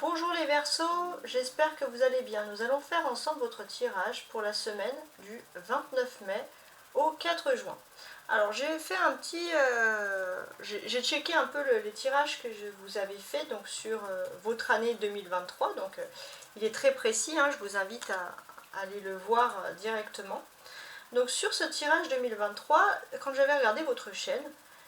Bonjour les Verseaux, j'espère que vous allez bien. Nous allons faire ensemble votre tirage pour la semaine du 29 mai au 4 juin. Alors j'ai fait un petit... j'ai checké un peu les tirages que je vous avais fait donc sur votre année 2023. Donc il est très précis, hein, je vous invite à aller le voir directement. Donc sur ce tirage 2023, quand j'avais regardé votre chaîne,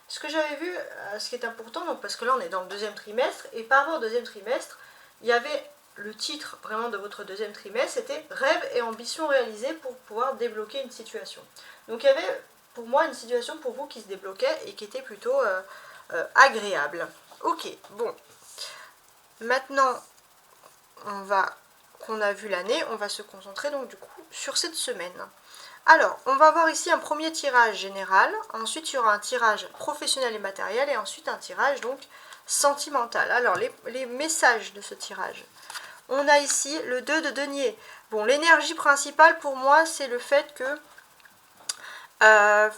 ce que j'avais vu, ce qui est important, donc parce que là on est dans le deuxième trimestre, et par rapport au deuxième trimestre, il y avait le titre vraiment de votre deuxième trimestre, c'était Rêves et ambitions réalisées pour pouvoir débloquer une situation. Donc il y avait pour moi une situation pour vous qui se débloquait et qui était plutôt agréable. Ok, bon. Maintenant qu'on a vu l'année, on va se concentrer donc du coup sur cette semaine. Alors, on va voir ici un premier tirage général, ensuite il y aura un tirage professionnel et matériel, et ensuite un tirage donc sentimental. Alors, les messages de ce tirage. On a ici le 2 de denier. Bon, l'énergie principale pour moi, c'est le fait que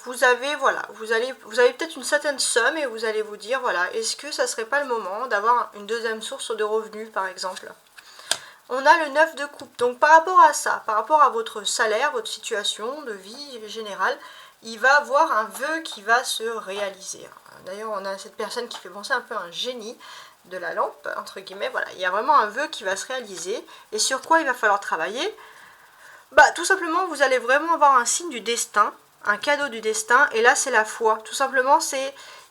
vous avez peut-être une certaine somme et vous allez vous dire, voilà, est-ce que ça serait pas le moment d'avoir une deuxième source de revenus, par exemple ? On a le 9 de coupe. Donc par rapport à ça, par rapport à votre salaire, votre situation de vie générale, il va avoir un vœu qui va se réaliser. D'ailleurs, on a cette personne qui fait penser un peu à un génie de la lampe, entre guillemets. Voilà, il y a vraiment un vœu qui va se réaliser. Et sur quoi il va falloir travailler ? Tout simplement, vous allez vraiment avoir un signe du destin, un cadeau du destin. Et là, c'est la foi. Tout simplement,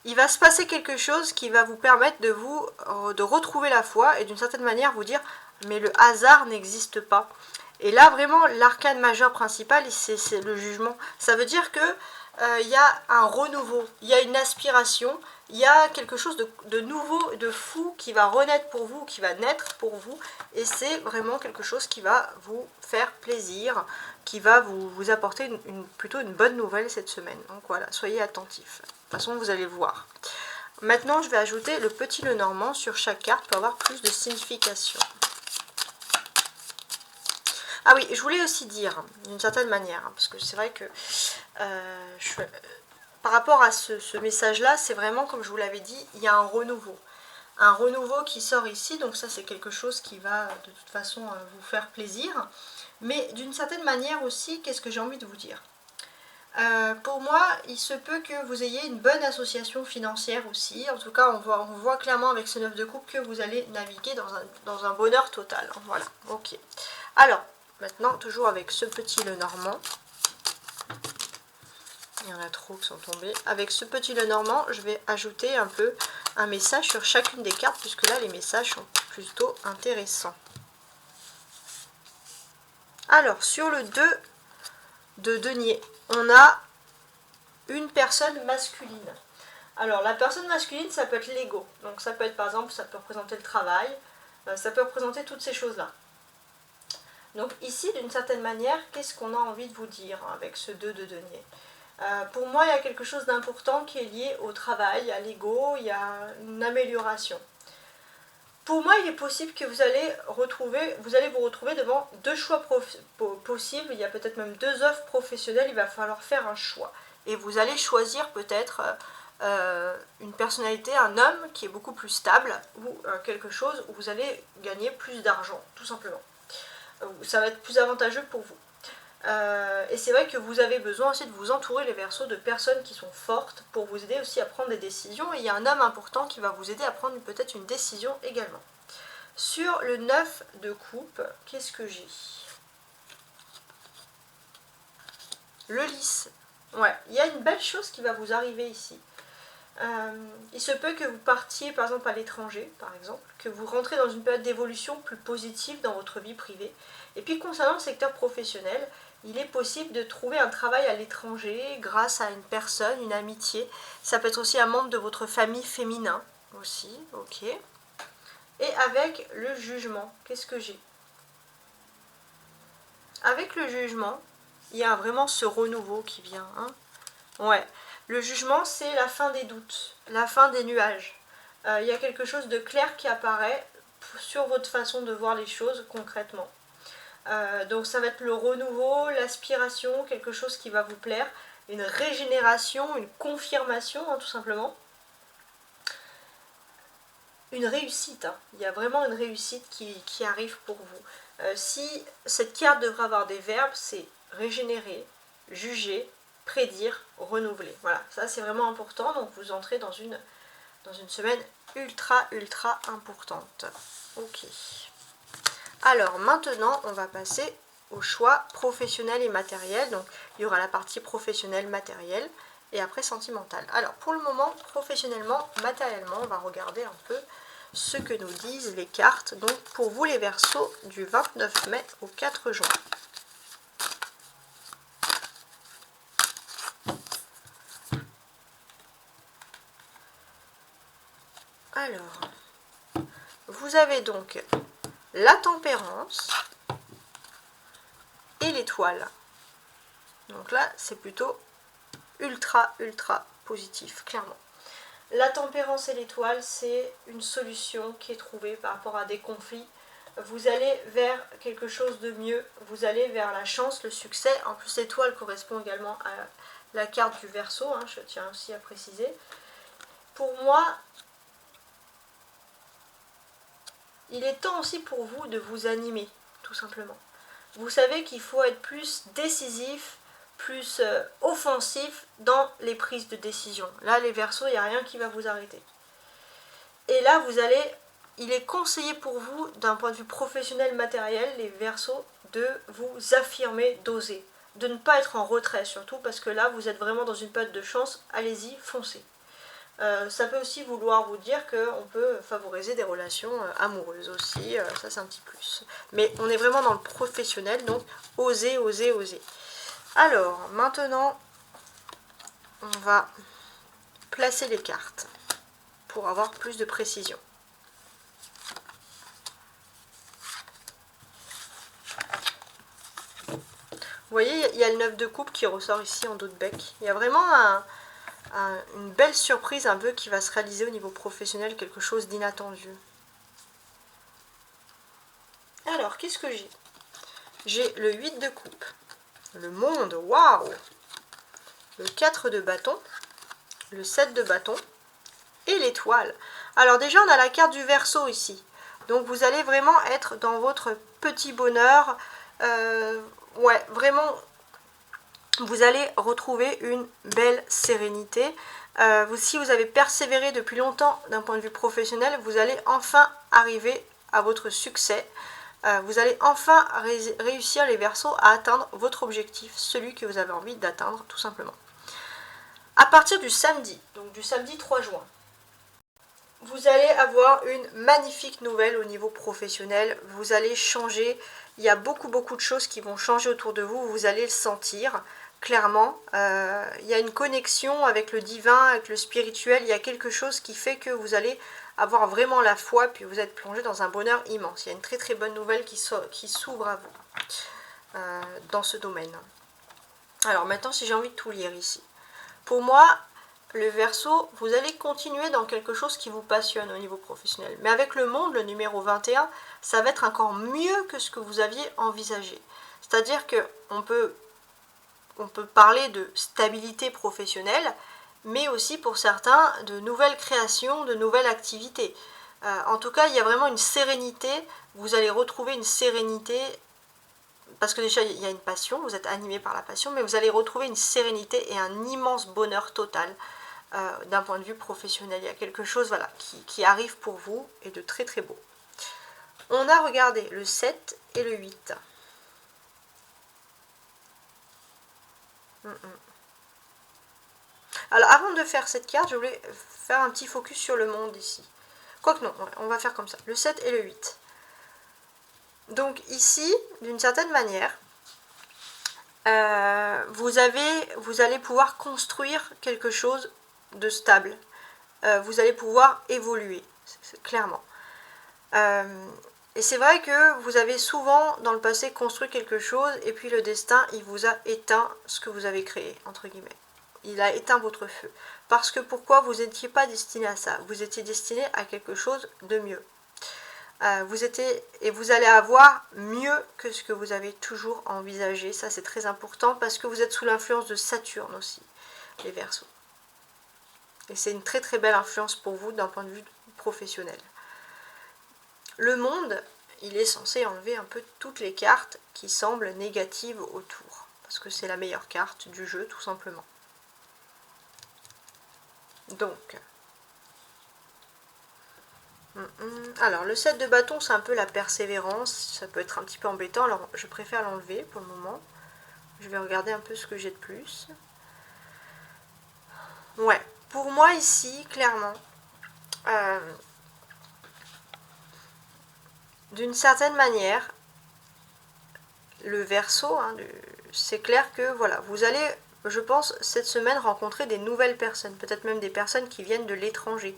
il va se passer quelque chose qui va vous permettre de retrouver la foi et d'une certaine manière vous dire mais le hasard n'existe pas. Et là vraiment l'arcane majeur principal c'est le jugement. Ça veut dire que il y a un renouveau, il y a une aspiration, il y a quelque chose de nouveau, de fou qui va renaître pour vous, qui va naître pour vous, et c'est vraiment quelque chose qui va vous faire plaisir, qui va vous apporter plutôt une bonne nouvelle cette semaine. Donc voilà, soyez attentifs. De toute façon, vous allez le voir. Maintenant, je vais ajouter le petit Lenormand sur chaque carte pour avoir plus de signification. Ah oui, je voulais aussi dire, d'une certaine manière, parce que c'est vrai que par rapport à ce message-là, c'est vraiment, comme je vous l'avais dit, il y a un renouveau. Un renouveau qui sort ici, donc ça c'est quelque chose qui va de toute façon vous faire plaisir. Mais d'une certaine manière aussi, qu'est-ce que j'ai envie de vous dire ? Pour moi, il se peut que vous ayez une bonne association financière aussi. En tout cas, on voit clairement avec ce 9 de coupe que vous allez naviguer dans un bonheur total. Voilà, ok. Alors, maintenant, toujours avec ce petit Lenormand. Il y en a trop qui sont tombés. Avec ce petit Lenormand, je vais ajouter un peu un message sur chacune des cartes, puisque là, les messages sont plutôt intéressants. Alors, sur le 2 de denier, on a une personne masculine. Alors, la personne masculine, ça peut être l'ego. Donc, ça peut être, par exemple, ça peut représenter le travail, ça peut représenter toutes ces choses-là. Donc, ici, d'une certaine manière, qu'est-ce qu'on a envie de vous dire avec ce 2 de denier ? Pour moi, il y a quelque chose d'important qui est lié au travail, à l'ego, il y a une amélioration. Pour moi, il est possible que vous allez vous retrouver devant deux choix possibles, il y a peut-être même deux offres professionnelles, il va falloir faire un choix. Et vous allez choisir peut-être une personnalité, un homme qui est beaucoup plus stable, ou quelque chose où vous allez gagner plus d'argent, tout simplement. Ça va être plus avantageux pour vous. Et c'est vrai que vous avez besoin aussi de vous entourer, les Verseaux, de personnes qui sont fortes pour vous aider aussi à prendre des décisions. Et il y a un homme important qui va vous aider à prendre peut-être une décision également. Sur le 9 de coupe, qu'est-ce que j'ai ? Le lys. Ouais, il y a une belle chose qui va vous arriver ici. Il se peut que vous partiez par exemple à l'étranger, par exemple, que vous rentrez dans une période d'évolution plus positive dans votre vie privée. Et puis concernant le secteur professionnel, il est possible de trouver un travail à l'étranger grâce à une personne, une amitié. Ça peut être aussi un membre de votre famille féminin aussi, ok. Et avec le jugement, qu'est-ce que j'ai ? Avec le jugement, il y a vraiment ce renouveau qui vient, hein. Ouais, le jugement, c'est la fin des doutes, la fin des nuages. Il y a quelque chose de clair qui apparaît sur votre façon de voir les choses concrètement. Donc ça va être le renouveau, l'aspiration, quelque chose qui va vous plaire, une régénération, une confirmation, hein, tout simplement. une réussite. Hein. Il y a vraiment une réussite qui arrive pour vous. Si cette carte devrait avoir des verbes, c'est régénérer, juger, prédire, renouveler. Voilà, ça c'est vraiment important. Donc vous entrez dans une semaine ultra importante. Ok. Alors maintenant, on va passer au choix professionnel et matériel. Donc il y aura la partie professionnelle, matérielle et après sentimentale. Alors pour le moment, professionnellement, matériellement, on va regarder un peu ce que nous disent les cartes. Donc pour vous les Verseaux du 29 mai au 4 juin. Alors, vous avez donc la tempérance et l'étoile. Donc là, c'est plutôt ultra positif, clairement. La tempérance et l'étoile, c'est une solution qui est trouvée par rapport à des conflits. Vous allez vers quelque chose de mieux, vous allez vers la chance, le succès. En plus, l'étoile correspond également à la carte du Verseau, hein, je tiens aussi à préciser. Pour moi, il est temps aussi pour vous de vous animer, tout simplement. Vous savez qu'il faut être plus décisif, plus offensif dans les prises de décision. Là, les Verseaux, il n'y a rien qui va vous arrêter. Et là, il est conseillé pour vous, d'un point de vue professionnel, matériel, les Verseaux, de vous affirmer, d'oser. De ne pas être en retrait, surtout, parce que là, vous êtes vraiment dans une période de chance. Allez-y, foncez. Ça peut aussi vouloir vous dire qu'on peut favoriser des relations amoureuses aussi, ça c'est un petit plus. Mais on est vraiment dans le professionnel, donc osez. Alors, maintenant, on va placer les cartes pour avoir plus de précision. Vous voyez, il y a le 9 de coupe qui ressort ici en dos de bec. Il y a vraiment une belle surprise un peu qui va se réaliser au niveau professionnel, quelque chose d'inattendu. Alors, qu'est-ce que j'ai? J'ai le 8 de coupe, le monde, waouh, le 4 de bâton, le 7 de bâton et l'étoile. Alors déjà, on a la carte du Verseau ici. Donc vous allez vraiment être dans votre petit bonheur. Ouais, vraiment, vous allez retrouver une belle sérénité. Si vous avez persévéré depuis longtemps d'un point de vue professionnel, vous allez enfin arriver à votre succès. Vous allez enfin réussir, les Verseaux, à atteindre votre objectif, celui que vous avez envie d'atteindre tout simplement. À partir du samedi, donc du samedi 3 juin, vous allez avoir une magnifique nouvelle au niveau professionnel. Vous allez changer, il y a beaucoup de choses qui vont changer autour de vous, vous allez le sentir. Clairement, il y a une connexion avec le divin, avec le spirituel, il y a quelque chose qui fait que vous allez avoir vraiment la foi, puis vous êtes plongé dans un bonheur immense. Il y a une très bonne nouvelle qui s'ouvre à vous dans ce domaine. Alors maintenant, si j'ai envie de tout lire ici. Pour moi, le Verseau, vous allez continuer dans quelque chose qui vous passionne au niveau professionnel. Mais avec le monde, le numéro 21, ça va être encore mieux que ce que vous aviez envisagé. C'est-à-dire qu'on peut parler de stabilité professionnelle, mais aussi pour certains de nouvelles créations, de nouvelles activités. En tout cas, il y a vraiment une sérénité, vous allez retrouver une sérénité, parce que déjà il y a une passion, vous êtes animé par la passion, mais vous allez retrouver une sérénité et un immense bonheur total d'un point de vue professionnel. Il y a quelque chose voilà, qui arrive pour vous et de très beau. On a regardé le 7 et le 8. Alors avant de faire cette carte, je voulais faire un petit focus sur le monde ici. Quoique non, on va faire comme ça, le 7 et le 8. Donc ici, d'une certaine manière, vous allez pouvoir construire quelque chose de stable. Vous allez pouvoir évoluer, clairement. Et c'est vrai que vous avez souvent dans le passé construit quelque chose et puis le destin, il vous a éteint ce que vous avez créé, entre guillemets. Il a éteint votre feu. Parce que pourquoi? Vous n'étiez pas destiné à ça. Vous étiez destiné à quelque chose de mieux. Vous allez avoir mieux que ce que vous avez toujours envisagé. Ça, c'est très important parce que vous êtes sous l'influence de Saturne aussi, les Verseaux. Et c'est une très belle influence pour vous d'un point de vue professionnel. le monde, il est censé enlever un peu toutes les cartes qui semblent négatives autour. Parce que c'est la meilleure carte du jeu, tout simplement. Donc, alors le 7 de bâton, c'est un peu la persévérance. Ça peut être un petit peu embêtant, alors je préfère l'enlever pour le moment. Je vais regarder un peu ce que j'ai de plus. Ouais, pour moi ici, clairement, d'une certaine manière, le Verseau, hein, c'est clair que voilà, vous allez, je pense, cette semaine rencontrer des nouvelles personnes, peut-être même des personnes qui viennent de l'étranger.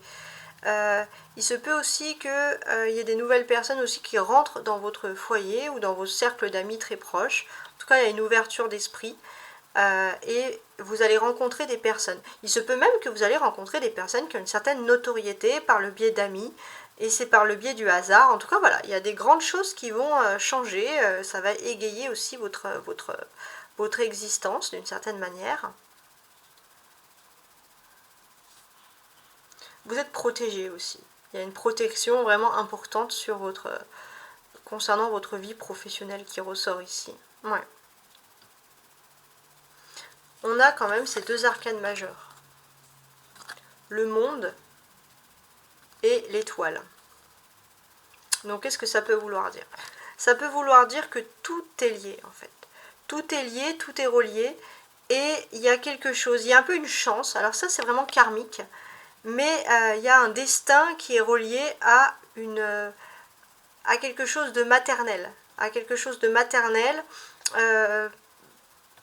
Il se peut aussi qu'il y ait des nouvelles personnes aussi qui rentrent dans votre foyer ou dans vos cercles d'amis très proches. En tout cas, il y a une ouverture d'esprit et vous allez rencontrer des personnes. Il se peut même que vous allez rencontrer des personnes qui ont une certaine notoriété par le biais d'amis et c'est par le biais du hasard. En tout cas, voilà, il y a des grandes choses qui vont changer. Ça va égayer aussi votre existence d'une certaine manière. Vous êtes protégé aussi. Il y a une protection vraiment importante sur concernant votre vie professionnelle qui ressort ici. Ouais. On a quand même ces deux arcanes majeures. Le monde et l'étoile. Donc qu'est-ce que ça peut vouloir dire? Ça peut vouloir dire que tout est lié en fait. Tout est lié, tout est relié. Et il y a quelque chose, il y a un peu une chance. Alors ça c'est vraiment karmique. Mais il y a un destin qui est relié à quelque chose de maternel. À quelque chose de maternel.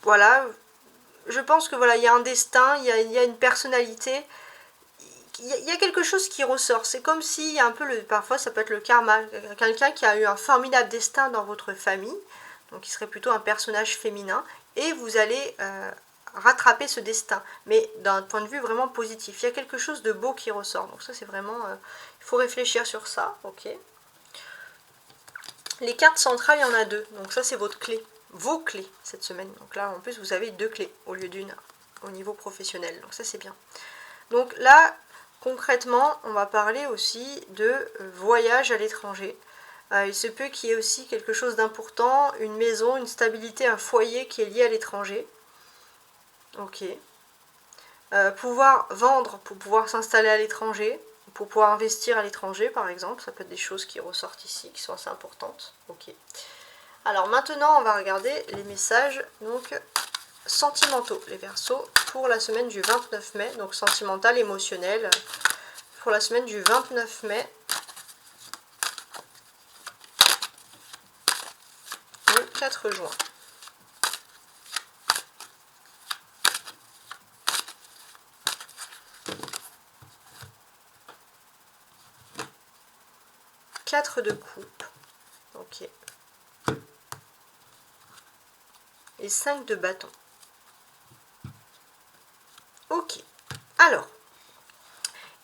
Voilà. Je pense que voilà, il y a un destin, il y a une personnalité. Il y a quelque chose qui ressort. C'est comme s'il y a un peu, parfois ça peut être le karma. Quelqu'un qui a eu un formidable destin dans votre famille. Donc il serait plutôt un personnage féminin. Et vous allez rattraper ce destin, mais d'un point de vue vraiment positif. Il y a quelque chose de beau qui ressort. Donc ça c'est vraiment... il faut réfléchir sur ça. Ok. Les cartes centrales, il y en a deux. Donc ça c'est votre clé. Vos clés cette semaine. Donc là en plus vous avez deux clés au lieu d'une au niveau professionnel. Donc ça c'est bien. Donc là concrètement on va parler aussi de voyage à l'étranger. Il se peut qu'il y ait aussi quelque chose d'important, une maison, une stabilité, un foyer qui est lié à l'étranger. Ok. Pouvoir vendre pour pouvoir s'installer à l'étranger, pour pouvoir investir à l'étranger par exemple, ça peut être des choses qui ressortent ici, qui sont assez importantes. Ok. Alors maintenant on va regarder les messages donc sentimentaux, les Verseaux, pour la semaine du 29 mai, donc sentimental, émotionnel, pour la semaine du 29 mai au 4 juin. Quatre de coupe, ok, et 5 de bâton. Ok, alors,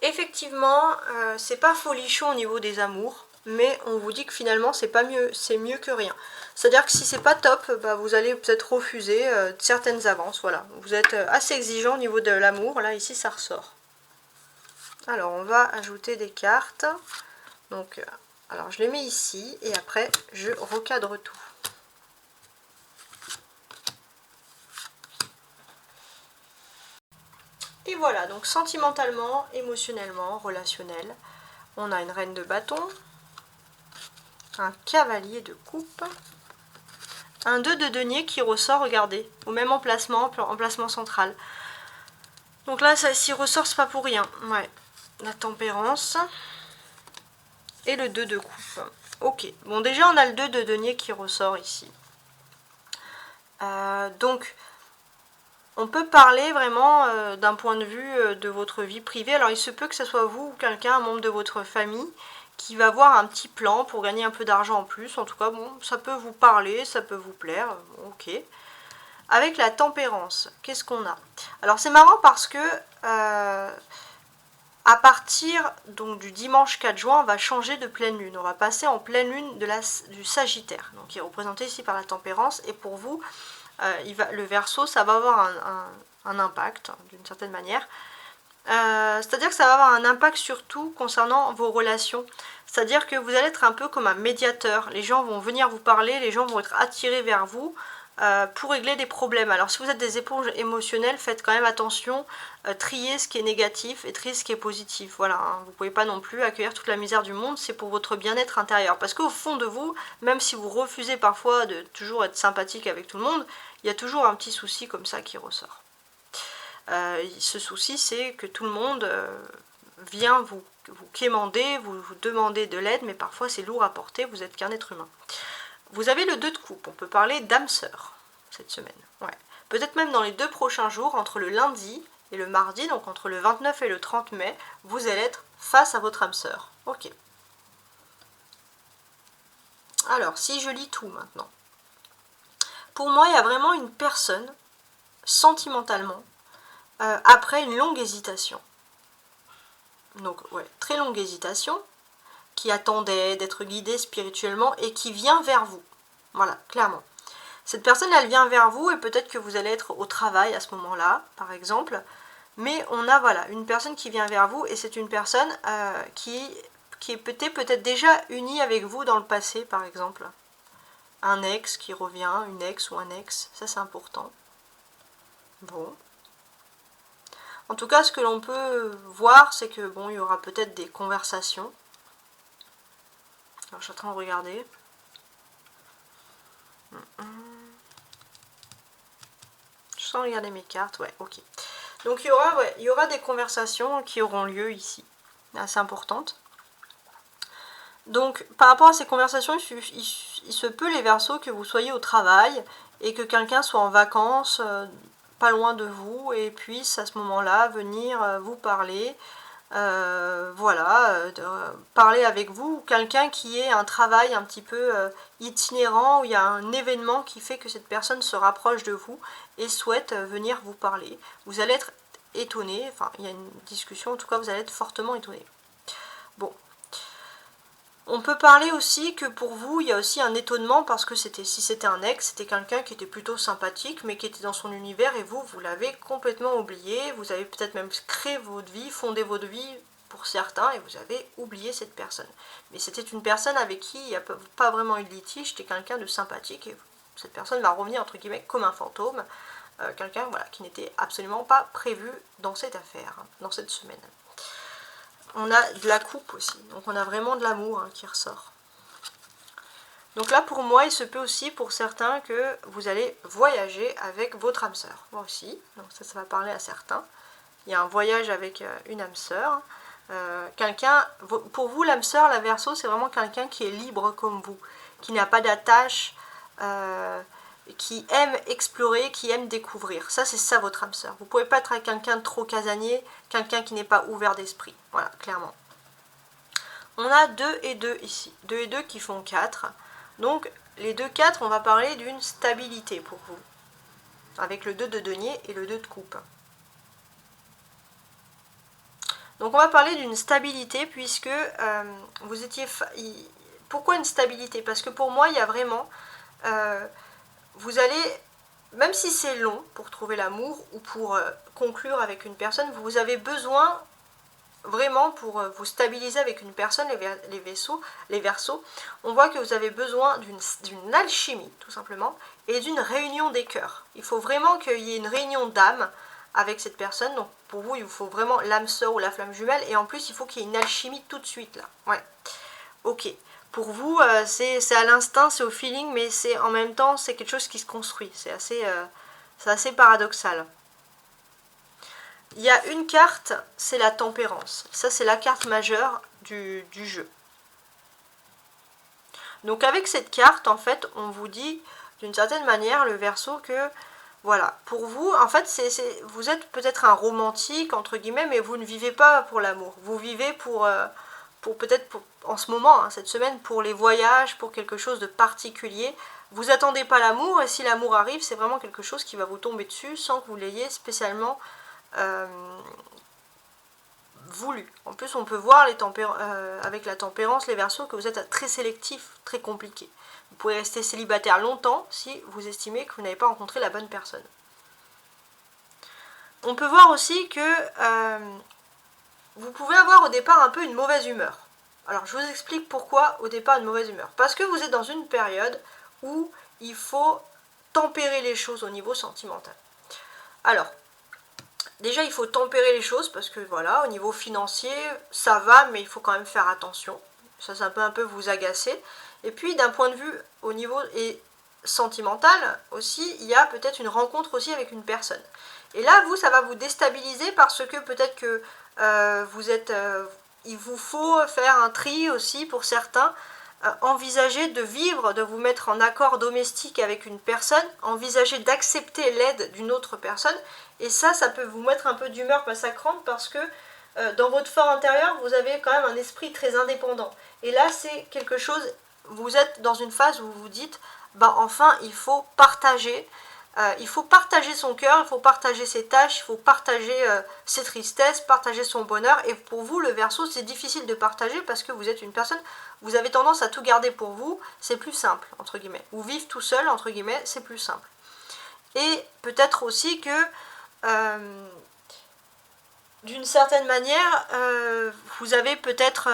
effectivement, c'est pas folichon au niveau des amours, mais on vous dit que finalement c'est pas mieux, c'est mieux que rien. C'est-à-dire que si c'est pas top, bah, vous allez peut-être refuser certaines avances, voilà. Vous êtes assez exigeant au niveau de l'amour, là ici ça ressort. Alors on va ajouter des cartes, donc... alors je les mets ici et après je recadre tout. Et voilà, donc sentimentalement, émotionnellement, relationnel, on a une reine de bâton, un cavalier de coupe, un 2 de denier qui ressort, regardez, au même emplacement central. Donc là, ça s'y ressort, c'est pas pour rien. Ouais, la tempérance. Et le 2 de coupe. Ok, bon déjà on a le 2 de denier qui ressort ici. Donc, on peut parler vraiment d'un point de vue de votre vie privée. Alors il se peut que ce soit vous ou quelqu'un, un membre de votre famille, qui va avoir un petit plan pour gagner un peu d'argent en plus. En tout cas, bon, ça peut vous parler, ça peut vous plaire. Bon, ok. Avec la tempérance, qu'est-ce qu'on a? Alors c'est marrant parce que... à partir donc du dimanche 4 juin, on va changer de pleine lune. On va passer en pleine lune du Sagittaire, donc qui est représenté ici par la tempérance. Et pour vous, le Verseau, ça va avoir un impact d'une certaine manière. C'est-à-dire que ça va avoir un impact surtout concernant vos relations. C'est-à-dire que vous allez être un peu comme un médiateur. Les gens vont venir vous parler, les gens vont être attirés vers vous pour régler des problèmes. Alors si vous êtes des éponges émotionnelles, faites quand même attention, triez ce qui est négatif et triez ce qui est positif. Voilà, hein. Vous ne pouvez pas non plus accueillir toute la misère du monde, c'est pour votre bien-être intérieur. Parce qu'au fond de vous, même si vous refusez parfois de toujours être sympathique avec tout le monde, il y a toujours un petit souci comme ça qui ressort. Ce souci, c'est que tout le monde vient vous quémander, vous demander de l'aide, mais parfois c'est lourd à porter, vous êtes qu'un être humain. Vous avez le 2 de coupe, on peut parler d'âme sœur cette semaine. Ouais. Peut-être même dans les 2 prochains jours, entre le lundi et le mardi, donc entre le 29 et le 30 mai, vous allez être face à votre âme sœur. Ok. Alors, si je lis tout maintenant. Pour moi, il y a vraiment une personne, sentimentalement, après une longue hésitation. Donc, ouais, très longue hésitation, qui attendait d'être guidée spirituellement et qui vient vers vous. Voilà, clairement. Cette personne, elle vient vers vous et peut-être que vous allez être au travail à ce moment-là, par exemple. Mais on a, voilà, une personne qui vient vers vous et c'est une personne qui est peut-être déjà unie avec vous dans le passé, par exemple. Un ex qui revient, une ex ou un ex, ça c'est important. Bon. En tout cas, ce que l'on peut voir, c'est que bon, il y aura peut-être des conversations. Alors, je suis en train de regarder. Je sens regarder mes cartes, ouais, ok. Donc, il y aura des conversations qui auront lieu ici, assez importantes. Donc, par rapport à ces conversations, il se peut, les Verseaux, que vous soyez au travail et que quelqu'un soit en vacances, pas loin de vous, et puisse à ce moment-là venir vous parler, voilà, parler avec vous, quelqu'un qui ait un travail un petit peu itinérant, où il y a un événement qui fait que cette personne se rapproche de vous et souhaite venir vous parler. Vous allez être étonné, enfin il y a une discussion, en tout cas vous allez être fortement étonné. Bon. On peut parler aussi que pour vous, il y a aussi un étonnement parce que si c'était un ex, c'était quelqu'un qui était plutôt sympathique, mais qui était dans son univers et vous l'avez complètement oublié. Vous avez peut-être même créé votre vie, fondé votre vie pour certains et vous avez oublié cette personne. Mais c'était une personne avec qui il n'y a pas vraiment eu de litige, c'était quelqu'un de sympathique et cette personne va revenir entre guillemets comme un fantôme. Quelqu'un voilà, qui n'était absolument pas prévu dans cette affaire, dans cette semaine. On a de la coupe aussi, donc on a vraiment de l'amour qui ressort. Donc là pour moi il se peut aussi pour certains que vous allez voyager avec votre âme sœur. Moi aussi, donc ça va parler à certains. Il y a un voyage avec une âme sœur. Pour vous l'âme sœur, la Verseau, c'est vraiment quelqu'un qui est libre comme vous, qui n'a pas d'attache, qui aime explorer, qui aime découvrir. Ça, c'est ça votre âme sœur. Vous ne pouvez pas être avec quelqu'un de trop casanier, quelqu'un qui n'est pas ouvert d'esprit. Voilà, clairement. On a 2 et 2 ici. 2 et 2 qui font 4. Donc, les 2 4, on va parler d'une stabilité pour vous. Avec le 2 de denier et le 2 de coupe. Donc, on va parler d'une stabilité puisque vous étiez... Pourquoi une stabilité? Parce que pour moi, il y a vraiment... vous allez, même si c'est long pour trouver l'amour ou pour conclure avec une personne, vous avez besoin vraiment pour vous stabiliser avec une personne, les Verseaux, on voit que vous avez besoin d'une alchimie tout simplement et d'une réunion des cœurs. Il faut vraiment qu'il y ait une réunion d'âme avec cette personne, donc pour vous il vous faut vraiment l'âme sœur ou la flamme jumelle et en plus il faut qu'il y ait une alchimie tout de suite là. Ouais, ok. Pour vous, c'est à l'instinct, c'est au feeling, mais c'est en même temps, c'est quelque chose qui se construit. C'est assez paradoxal. Il y a une carte, c'est la tempérance. Ça, c'est la carte majeure du jeu. Donc avec cette carte, en fait, on vous dit, d'une certaine manière, le Verseau, que, voilà, pour vous, en fait, vous êtes peut-être un romantique, entre guillemets, mais vous ne vivez pas pour l'amour. Vous vivez pour peut-être en ce moment, cette semaine, pour les voyages, pour quelque chose de particulier. Vous attendez pas l'amour, et si l'amour arrive, c'est vraiment quelque chose qui va vous tomber dessus sans que vous l'ayez spécialement voulu. En plus, on peut voir avec la tempérance, les Verseaux, que vous êtes très sélectif, très compliqué. Vous pouvez rester célibataire longtemps si vous estimez que vous n'avez pas rencontré la bonne personne. On peut voir aussi que vous pouvez avoir au départ un peu une mauvaise humeur. Alors je vous explique pourquoi au départ une mauvaise humeur. Parce que vous êtes dans une période où il faut tempérer les choses au niveau sentimental. Alors, déjà il faut tempérer les choses parce que voilà, au niveau financier, ça va, mais il faut quand même faire attention. Ça peut un peu vous agacer. Et puis d'un point de vue au niveau sentimental aussi, il y a peut-être une rencontre aussi avec une personne. Et là, vous, ça va vous déstabiliser parce que peut-être que il vous faut faire un tri aussi pour certains. Envisager de vivre, de vous mettre en accord domestique avec une personne, envisager d'accepter l'aide d'une autre personne, et ça peut vous mettre un peu d'humeur massacrante parce que dans votre fort intérieur, vous avez quand même un esprit très indépendant. Et là, c'est quelque chose, vous êtes dans une phase où vous vous dites, bah enfin, il faut partager son cœur, il faut partager ses tâches, il faut partager ses tristesses, partager son bonheur. Et pour vous, le Verseau, c'est difficile de partager parce que vous êtes une personne, vous avez tendance à tout garder pour vous, c'est plus simple, entre guillemets. Ou vivre tout seul, entre guillemets, c'est plus simple. Et peut-être aussi que, d'une certaine manière, vous avez peut-être,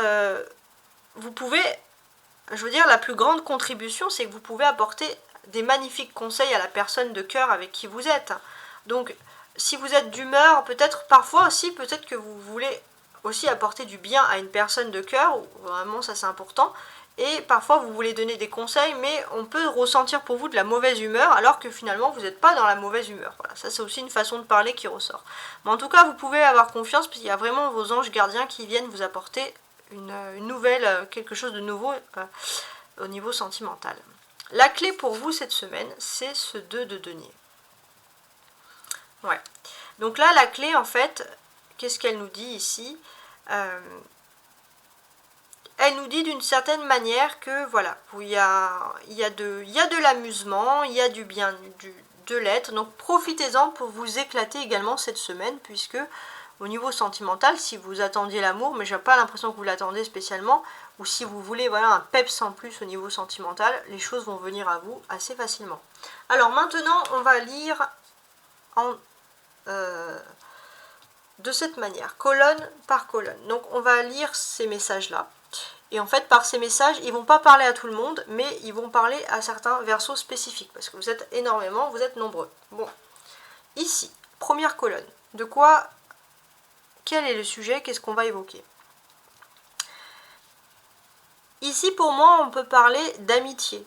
vous pouvez, je veux dire, la plus grande contribution, c'est que vous pouvez apporter des magnifiques conseils à la personne de cœur avec qui vous êtes. Donc, si vous êtes d'humeur, peut-être parfois aussi, peut-être que vous voulez aussi apporter du bien à une personne de cœur, vraiment ça c'est important, et parfois vous voulez donner des conseils, mais on peut ressentir pour vous de la mauvaise humeur, alors que finalement vous n'êtes pas dans la mauvaise humeur. Voilà, ça c'est aussi une façon de parler qui ressort. Mais en tout cas, vous pouvez avoir confiance, parce qu'il y a vraiment vos anges gardiens qui viennent vous apporter une nouvelle, quelque chose de nouveau au niveau sentimental. La clé pour vous cette semaine, c'est ce 2 de denier. Ouais. Donc là, la clé, en fait, qu'est-ce qu'elle nous dit ici? Elle nous dit d'une certaine manière que, voilà, il y a de l'amusement, il y a du bien, de l'être. Donc profitez-en pour vous éclater également cette semaine, puisque au niveau sentimental, si vous attendiez l'amour, mais j'ai pas l'impression que vous l'attendez spécialement, ou si vous voulez voilà, un peps en plus au niveau sentimental, les choses vont venir à vous assez facilement. Alors maintenant, on va lire de cette manière, colonne par colonne. Donc on va lire ces messages-là. Et en fait, par ces messages, ils ne vont pas parler à tout le monde, mais ils vont parler à certains versos spécifiques, parce que vous êtes énormément, vous êtes nombreux. Bon, ici, première colonne. De quoi... Quel est le sujet? Qu'est-ce qu'on va évoquer? Ici, pour moi, on peut parler d'amitié.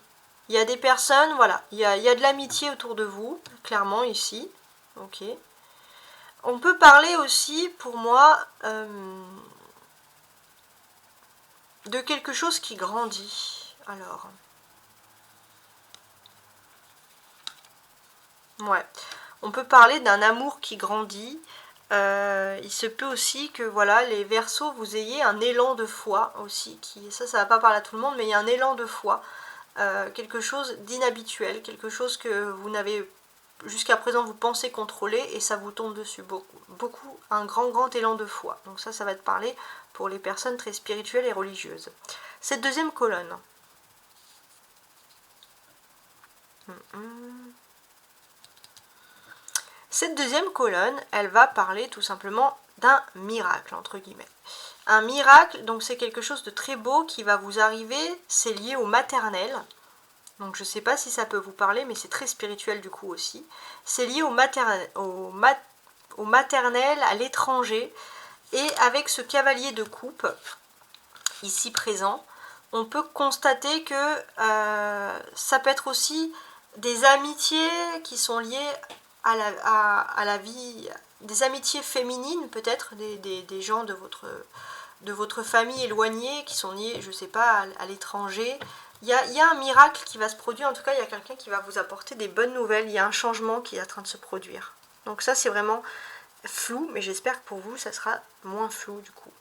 Il y a des personnes, voilà, il y a de l'amitié autour de vous, clairement, ici. Ok. On peut parler aussi, pour moi, de quelque chose qui grandit. Alors... Ouais. On peut parler d'un amour qui grandit. Il se peut aussi que voilà, les Verseaux, vous ayez un élan de foi aussi. Ça va pas parler à tout le monde, mais il y a un élan de foi. Quelque chose d'inhabituel, quelque chose que vous n'avez jusqu'à présent vous pensez contrôler et ça vous tombe dessus. Beaucoup, un grand élan de foi. Donc ça va être parlé pour les personnes très spirituelles et religieuses. Cette deuxième colonne. Cette deuxième colonne, elle va parler tout simplement d'un miracle, entre guillemets. Un miracle, donc c'est quelque chose de très beau qui va vous arriver, c'est lié au maternel. Donc je ne sais pas si ça peut vous parler, mais c'est très spirituel du coup aussi. C'est lié au maternel, à l'étranger. Et avec ce cavalier de coupe, ici présent, on peut constater que ça peut être aussi des amitiés qui sont liées à la vie, des amitiés féminines peut-être, des gens de votre famille éloignée qui sont liés, je ne sais pas, à l'étranger. Il y a un miracle qui va se produire, en tout cas il y a quelqu'un qui va vous apporter des bonnes nouvelles, il y a un changement qui est en train de se produire. Donc ça c'est vraiment flou, mais j'espère que pour vous ça sera moins flou du coup.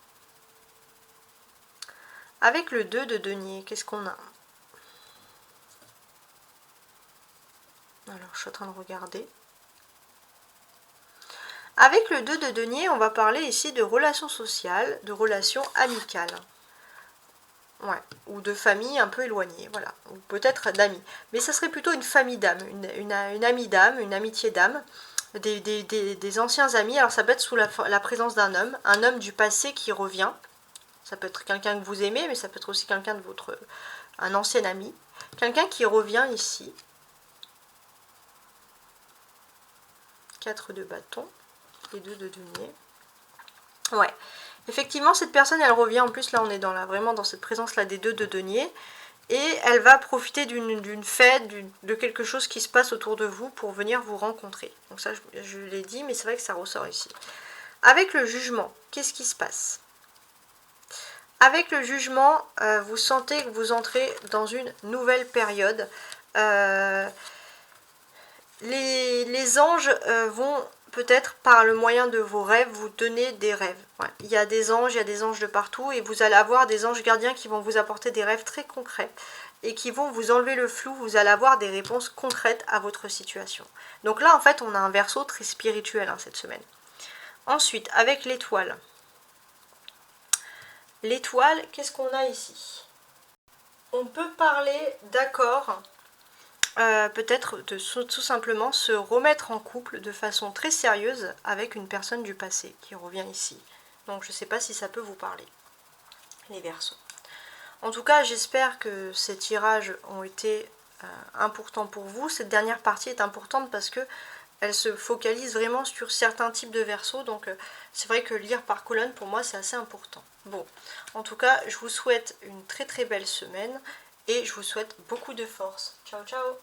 Avec le 2 de denier, qu'est-ce qu'on a? Alors je suis en train de regarder. Avec le 2 de denier, on va parler ici de relations sociales, de relations amicales. Ouais, ou de famille un peu éloignée, voilà, ou peut-être d'amis. Mais ça serait plutôt une famille d'âme, une amie d'âme, une amitié d'âme, des anciens amis. Alors ça peut être sous la présence d'un homme, un homme du passé qui revient. Ça peut être quelqu'un que vous aimez, mais ça peut être aussi quelqu'un de un ancien ami. Quelqu'un qui revient ici. 4 de bâton et 2 de denier. Ouais. Effectivement, cette personne, elle revient. En plus, là, on est vraiment dans cette présence-là des 2 de denier. Et elle va profiter d'une fête, de quelque chose qui se passe autour de vous pour venir vous rencontrer. Donc ça, je l'ai dit, mais c'est vrai que ça ressort ici. Avec le jugement, qu'est-ce qui se passe? Avec le jugement, vous sentez que vous entrez dans une nouvelle période. Les anges vont peut-être par le moyen de vos rêves vous donner des rêves. Ouais. Il y a des anges de partout et vous allez avoir des anges gardiens qui vont vous apporter des rêves très concrets et qui vont vous enlever le flou. Vous allez avoir des réponses concrètes à votre situation. Donc là, en fait, on a un verso très spirituel cette semaine. Ensuite, avec l'étoile. L'étoile, qu'est-ce qu'on a ici? On peut parler d'accord. Peut-être de tout simplement se remettre en couple de façon très sérieuse avec une personne du passé qui revient ici. Donc je ne sais pas si ça peut vous parler, les Verseaux. En tout cas, j'espère que ces tirages ont été importants pour vous. Cette dernière partie est importante parce que elle se focalise vraiment sur certains types de Verseaux. Donc c'est vrai que lire par colonne, pour moi, c'est assez important. Bon, en tout cas, je vous souhaite une très très belle semaine. Et je vous souhaite beaucoup de force. Ciao, ciao!